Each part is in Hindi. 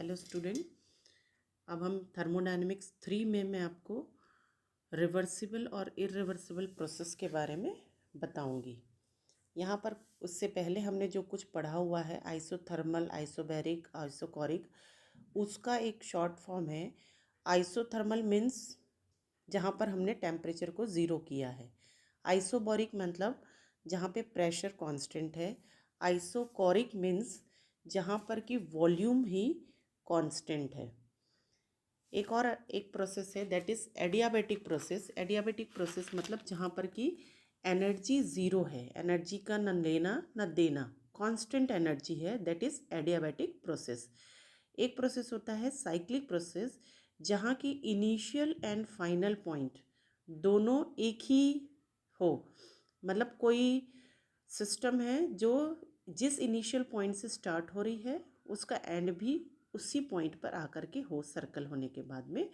Hello student. अब हम थर्मोडायनेमिक्स 3 में मैं आपको रिवर्सिबल और इरिवर्सिबल प्रोसेस के बारे में बताऊंगी। यहाँ पर उससे पहले हमने जो कुछ पढ़ा हुआ है आइसोथर्मल, आइसोबैरिक, आइसोकोरिक, उसका एक शॉर्ट फॉर्म है। आइसोथर्मल मीन्स जहाँ पर हमने टेम्परेचर को ज़ीरो किया है। आइसोबोरिक मतलब जहाँ पे प्रेशर कांस्टेंट है। आइसोकोरिक मीन्स जहाँ पर कि वॉल्यूम ही कांस्टेंट है। एक प्रोसेस है that is adiabatic process. Adiabatic process मतलब जहाँ पर कि एनर्जी ज़ीरो है, एनर्जी का न लेना न देना, कांस्टेंट एनर्जी है, दैट इज़ एडियाबैटिक प्रोसेस। एक प्रोसेस होता है साइक्लिक प्रोसेस, जहाँ की इनिशियल एंड फाइनल पॉइंट दोनों एक ही हो। मतलब कोई सिस्टम है जो जिस इनिशियल पॉइंट से स्टार्ट हो रही है उसका एंड भी उसी पॉइंट पर आकर के हो, सर्कल होने के बाद में।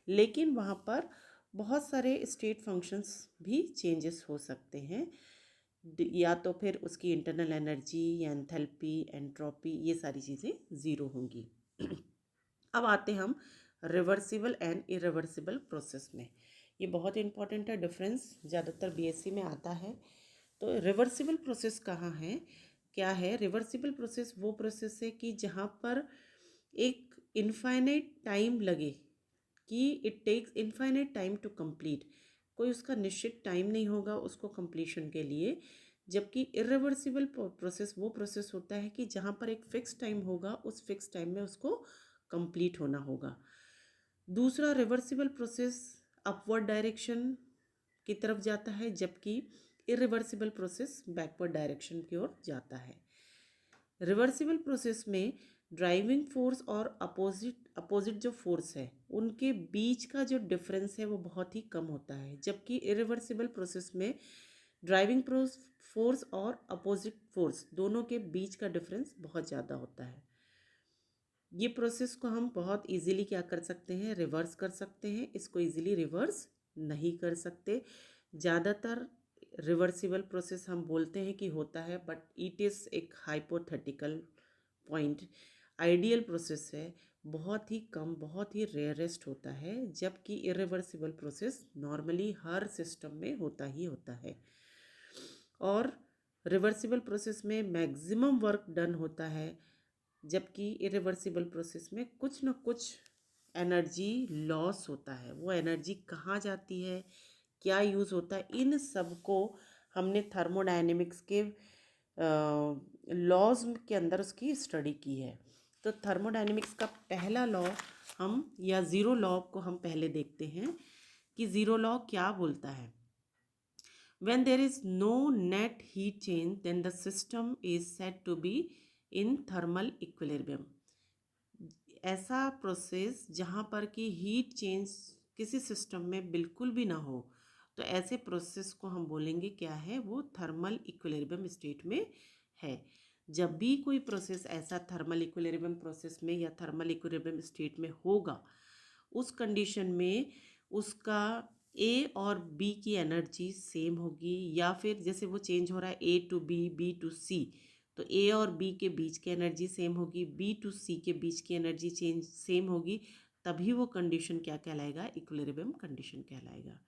लेकिन वहाँ पर बहुत सारे स्टेट फंक्शंस भी चेंजेस हो सकते हैं, या तो फिर उसकी इंटरनल एनर्जी या एंथैल्पी, एंट्रोपी, ये सारी चीज़ें ज़ीरो होंगी। अब आते हम रिवर्सिबल एंड इरिवर्सिबल प्रोसेस में। ये बहुत इंपॉर्टेंट है, डिफरेंस ज़्यादातर बीएससी में आता है। तो रिवर्सिबल प्रोसेस कहाँ है, क्या है? रिवर्सिबल प्रोसेस वो प्रोसेस है कि जहाँ पर एक इनफाइनाइट टाइम लगे, कि it takes infinite time to complete. कोई उसका निश्चित टाइम नहीं होगा उसको कंप्लीशन के लिए। जबकि इरिवर्सिबल प्रोसेस वो प्रोसेस होता है कि जहाँ पर एक फ़िक्स टाइम होगा, उस फिक्स टाइम में उसको कंप्लीट होना होगा। दूसरा, रिवर्सिबल प्रोसेस अपवर्ड डायरेक्शन की तरफ जाता है, जबकि इरिवर्सिबल प्रोसेस बैकवर्ड डायरेक्शन की ओर जाता है। रिवर्सिबल प्रोसेस में ड्राइविंग फोर्स और अपोजिट जो फोर्स है उनके बीच का जो डिफरेंस है वो बहुत ही कम होता है। जबकि इरिवर्सिबल प्रोसेस में ड्राइविंग फोर्स और अपोजिट फोर्स दोनों के बीच का डिफरेंस बहुत ज़्यादा होता है। ये प्रोसेस को हम बहुत इजीली क्या कर सकते हैं, रिवर्स कर सकते हैं। इसको इजीली रिवर्स नहीं कर सकते। ज़्यादातर रिवर्सिबल प्रोसेस हम बोलते हैं कि होता है, बट इट इज़ एक हाइपोथेटिकल पॉइंट। आइडियल प्रोसेस है, बहुत ही कम, बहुत ही रेयरेस्ट होता है। जबकि इरिवर्सिबल प्रोसेस नॉर्मली हर सिस्टम में होता ही होता है। और रिवर्सिबल प्रोसेस में मैक्सिमम वर्क डन होता है, जबकि इरिवर्सिबल प्रोसेस में कुछ न कुछ एनर्जी लॉस होता है। वो एनर्जी कहाँ जाती है, क्या यूज़ होता है, इन सब को हमने थर्मोडायनेमिक्स के लॉज के अंदर उसकी स्टडी की है। तो थर्मोडायनेमिक्स का पहला लॉ हम, या ज़ीरो लॉ को हम पहले देखते हैं कि ज़ीरो लॉ क्या बोलता है। When there is no net heat change, then the system is said to be in thermal equilibrium. ऐसा प्रोसेस जहाँ पर कि हीट चेंज किसी सिस्टम में बिल्कुल भी ना हो, तो ऐसे प्रोसेस को हम बोलेंगे क्या है, वो थर्मल इक्विलिब्रियम स्टेट में है। जब भी कोई प्रोसेस ऐसा थर्मल इक्विलिब्रियम प्रोसेस में या थर्मल इक्विलिब्रियम स्टेट में होगा, उस कंडीशन में उसका ए और बी की एनर्जी सेम होगी, या फिर जैसे वो चेंज हो रहा है ए टू बी, बी टू सी, तो ए और बी के बीच की एनर्जी सेम होगी, बी टू सी के बीच की एनर्जी चेंज सेम होगी। तभी वो कंडीशन क्या कहलाएगा, इक्विलिब्रियम कंडीशन कहलाएगा।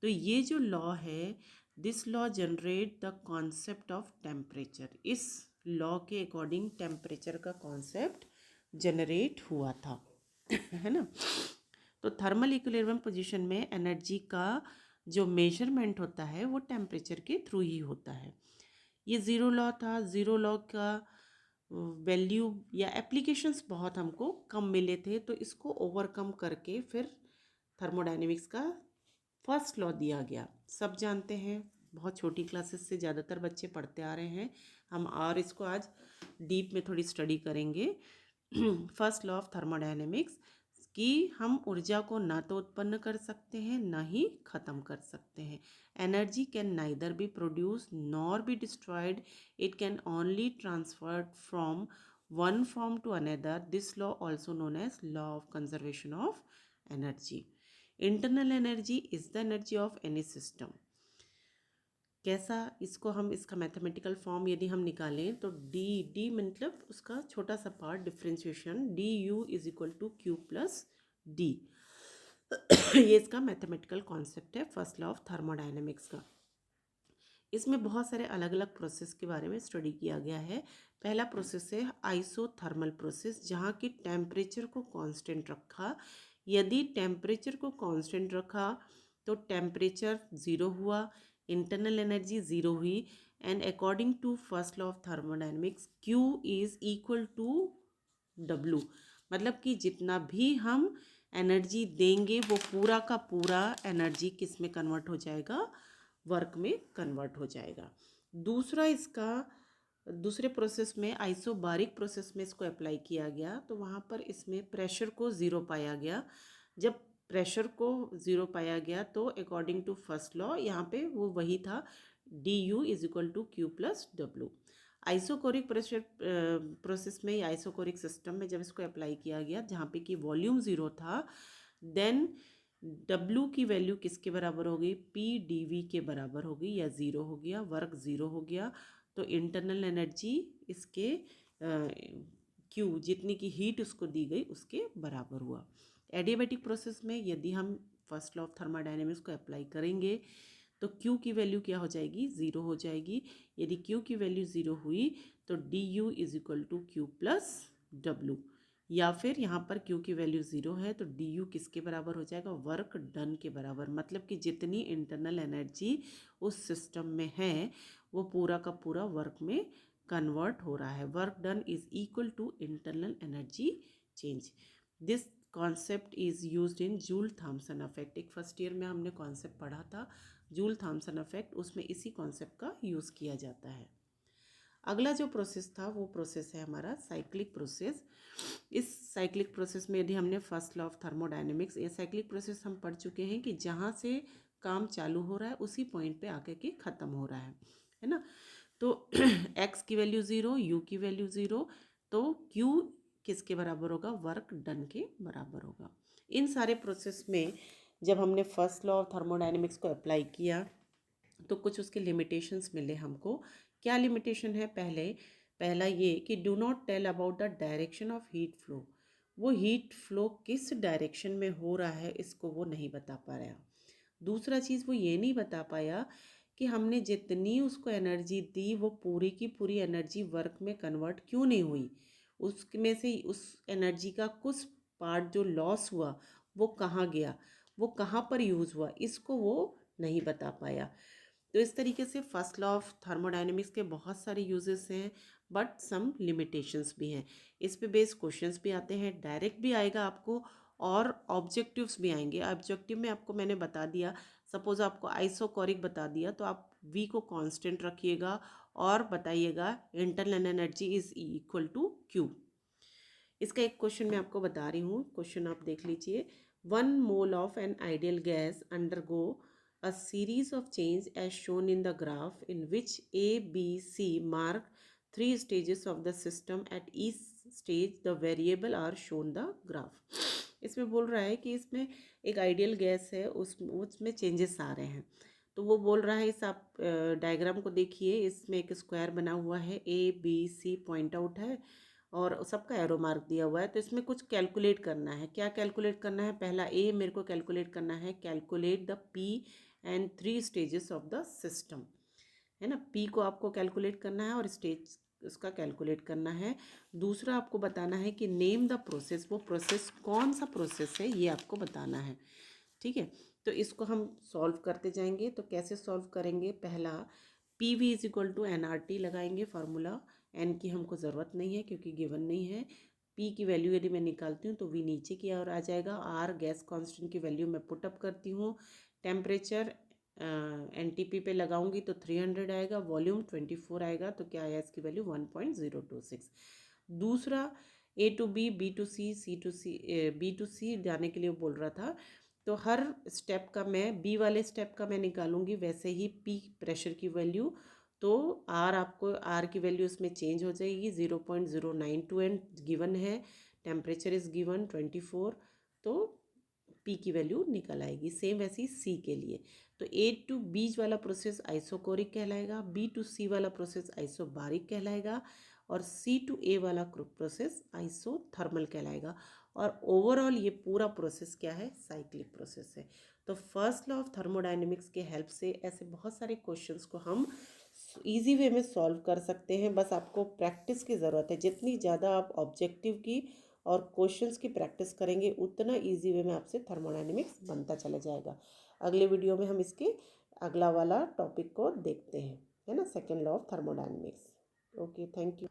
तो ये जो लॉ है, this law generate the concept of temperature. इस लॉ के अकॉर्डिंग टेम्परेचर का कॉन्सेप्ट जनरेट हुआ था है ना। तो थर्मल इक्विलिब्रियम पोजीशन में एनर्जी का जो मेजरमेंट होता है वो टेम्परेचर के थ्रू ही होता है। ये ज़ीरो लॉ था। ज़ीरो लॉ का वैल्यू या एप्लीकेशंस बहुत हमको कम मिले थे, तो इसको ओवरकम करके फिर थर्मोडायनेमिक्स का फर्स्ट लॉ दिया गया। सब जानते हैं, बहुत छोटी क्लासेस से ज़्यादातर बच्चे पढ़ते आ रहे हैं हम, और इसको आज डीप में थोड़ी स्टडी करेंगे। फर्स्ट लॉ ऑफ थर्मोडायनेमिक्स कि हम ऊर्जा को ना तो उत्पन्न कर सकते हैं ना ही ख़त्म कर सकते हैं। Energy can neither be produce nor be destroyed, it can only transferred from one form to another. This law also known as law of conservation of energy. Internal energy is the energy of any system. कैसा इसको हम इसका मैथमेटिकल फॉर्म यदि हम निकालें तो डी मतलब उसका छोटा सा part differentiation D U is equal to Q plus D. ये इसका मैथमेटिकल कॉन्सेप्ट है फर्स्ट लॉ ऑफ थर्मोडायनेमिक्स का। इसमें बहुत सारे अलग अलग प्रोसेस के बारे में स्टडी किया गया है। पहला प्रोसेस है आइसोथर्मल प्रोसेस, जहाँ की टेम्परेचर को कांस्टेंट रखा। यदि टेम्परेचर को कांस्टेंट रखा तो टेम्परेचर ज़ीरो हुआ, इंटरनल एनर्जी ज़ीरो हुई, and according to first law of thermodynamics Q is equal to W। मतलब कि जितना भी हम एनर्जी देंगे वो पूरा का पूरा एनर्जी किस में कन्वर्ट हो जाएगा, वर्क में कन्वर्ट हो जाएगा। दूसरा इसका दूसरे प्रोसेस में आइसोबारिक प्रोसेस में इसको अप्लाई किया गया तो वहाँ पर इसमें प्रेशर को ज़ीरो पाया गया। जब प्रेशर को ज़ीरो पाया गया तो अकॉर्डिंग टू फर्स्ट लॉ यहाँ पे वो वही था, D U is equal to Q plus W. Isochoric pressure process में या आइसोकोरिक सिस्टम में जब इसको अप्लाई किया गया जहाँ पे कि वॉल्यूम ज़ीरो था, देन W की वैल्यू किसके बराबर हो गई, पी डी वी के बराबर हो गई या ज़ीरो हो गया, वर्क ज़ीरो हो गया। तो इंटरनल एनर्जी इसके Q जितनी की हीट उसको दी गई उसके बराबर हुआ। एडियाबैटिक प्रोसेस में यदि हम फर्स्ट लॉ ऑफ थर्मोडायनेमिक्स को अप्लाई करेंगे तो Q की वैल्यू क्या हो जाएगी, ज़ीरो हो जाएगी। यदि Q की वैल्यू ज़ीरो हुई तो D U is equal to Q plus W, या फिर यहाँ पर Q की वैल्यू ज़ीरो है तो डी यू किसके बराबर हो जाएगा, वर्क डन के बराबर। मतलब कि जितनी इंटरनल एनर्जी उस सिस्टम में है वो पूरा का पूरा वर्क में कन्वर्ट हो रहा है। Work done is equal to internal energy change. This concept is used in Joule Thomson effect. एक फर्स्ट ईयर में हमने कॉन्सेप्ट पढ़ा था जूल थॉमसन इफेक्ट, उसमें इसी कॉन्सेप्ट का यूज़ किया जाता है। अगला जो प्रोसेस था वो प्रोसेस है हमारा साइक्लिक प्रोसेस। इस साइक्लिक प्रोसेस में यदि हमने फर्स्ट लॉ ऑफ थर्मोडायनेमिक्स, ये साइक्लिक प्रोसेस हम पढ़ चुके हैं कि जहाँ से काम चालू हो रहा है उसी पॉइंट पे आके के ख़त्म हो रहा है ना। तो x की वैल्यू ज़ीरो, u की वैल्यू ज़ीरो, तो q किसके बराबर होगा, वर्क डन के बराबर होगा। इन सारे प्रोसेस में जब हमने फर्स्ट लॉ ऑफ थर्मोडायनेमिक्स को अप्लाई किया तो कुछ उसके लिमिटेशंस मिले हमको। क्या लिमिटेशन है, पहला ये कि do not tell about the direction of heat flow. वो हीट फ्लो किस डायरेक्शन में हो रहा है इसको वो नहीं बता पा रहा। दूसरा चीज़ वो ये नहीं बता पाया कि हमने जितनी उसको एनर्जी दी वो पूरी की पूरी एनर्जी वर्क में कन्वर्ट क्यों नहीं हुई। उसमें से उस एनर्जी का कुछ पार्ट जो लॉस हुआ वो कहाँ गया, वो कहाँ पर यूज़ हुआ, इसको वो नहीं बता पाया। तो इस तरीके से फर्स्ट लॉ ऑफ थर्मोडायनेमिक्स के बहुत सारे यूजेस हैं बट सम लिमिटेशंस भी हैं। इस पे बेस्ड क्वेश्चंस भी आते हैं, डायरेक्ट भी आएगा आपको और ऑब्जेक्टिव्स भी आएंगे। ऑब्जेक्टिव में आपको मैंने बता दिया, सपोज आपको आइसोकोरिक बता दिया तो आप V को कांस्टेंट रखिएगा और बताइएगा internal energy is equal to Q। इसका एक क्वेश्चन मैं आपको बता रही हूँ, क्वेश्चन आप देख लीजिए। 1 mole of an ideal gas undergo a series of change as shown in the graph in which A, B, C mark 3 stages of the system. At each stage the variable are shown the graph। इसमें बोल रहा है कि इसमें एक आइडियल गैस है, उसमें चेंजेस आ रहे हैं। तो वो बोल रहा है, इस आप डायग्राम को देखिए, इसमें एक स्क्वायर बना हुआ है, ABC पॉइंट आउट है और सबका एरो मार्क दिया हुआ है। तो इसमें कुछ कैलकुलेट करना है। क्या कैलकुलेट करना है, पहला ए मेरे को कैलकुलेट करना है, calculate the P and 3 stages of the system, है ना। पी को आपको कैलकुलेट करना है और स्टेज उसका कैलकुलेट करना है। दूसरा आपको बताना है कि नेम द प्रोसेस, वो प्रोसेस कौन सा प्रोसेस है ये आपको बताना है, ठीक है। तो इसको हम सॉल्व करते जाएंगे। तो कैसे सॉल्व करेंगे, पहला P V is equal to N R T लगाएंगे फार्मूला। एन की हमको ज़रूरत नहीं है क्योंकि गिवन नहीं है। पी की वैल्यू यदि मैं निकालती हूँ तो वी नीचे की ओर आ जाएगा। आर गैस कांस्टेंट की वैल्यू मैं पुटअप करती हूँ। टेम्परेचर एन टी पी पे लगाऊंगी तो 300 आएगा, वॉल्यूम 24 आएगा, तो क्या आया इसकी वैल्यू 1.026। दूसरा A to B, B to C, C to C, B to C जाने के लिए बोल रहा था। तो हर स्टेप का मैं बी वाले स्टेप का मैं निकालूंगी, वैसे ही पी प्रेशर की वैल्यू। तो आर आपको आर की वैल्यू इसमें चेंज हो जाएगी, 0.092 एंड गिवन है। टेम्परेचर इज़ गिवन 24, तो पी की वैल्यू निकल आएगी। सेम वैसे ही सी के लिए। तो ए टू बी वाला प्रोसेस आइसोकोरिक कहलाएगा, बी टू सी वाला प्रोसेस आइसोबारिक कहलाएगा और सी टू ए वाला प्रोसेस आइसोथर्मल कहलाएगा। और ओवरऑल ये पूरा प्रोसेस क्या है, साइक्लिक प्रोसेस है। तो फर्स्ट लॉ ऑफ थर्मोडायनेमिक्स के हेल्प से ऐसे बहुत सारे क्वेश्चंस को हम इजी वे में सॉल्व कर सकते हैं। बस आपको प्रैक्टिस की ज़रूरत है। जितनी ज़्यादा आप ऑब्जेक्टिव की और क्वेश्चंस की प्रैक्टिस करेंगे उतना इजी वे में आपसे थर्मोडायनेमिक्स बनता चला जाएगा। अगले वीडियो में हम इसके अगला वाला टॉपिक को देखते हैं, है ना, second law of thermodynamics. Okay, thank you.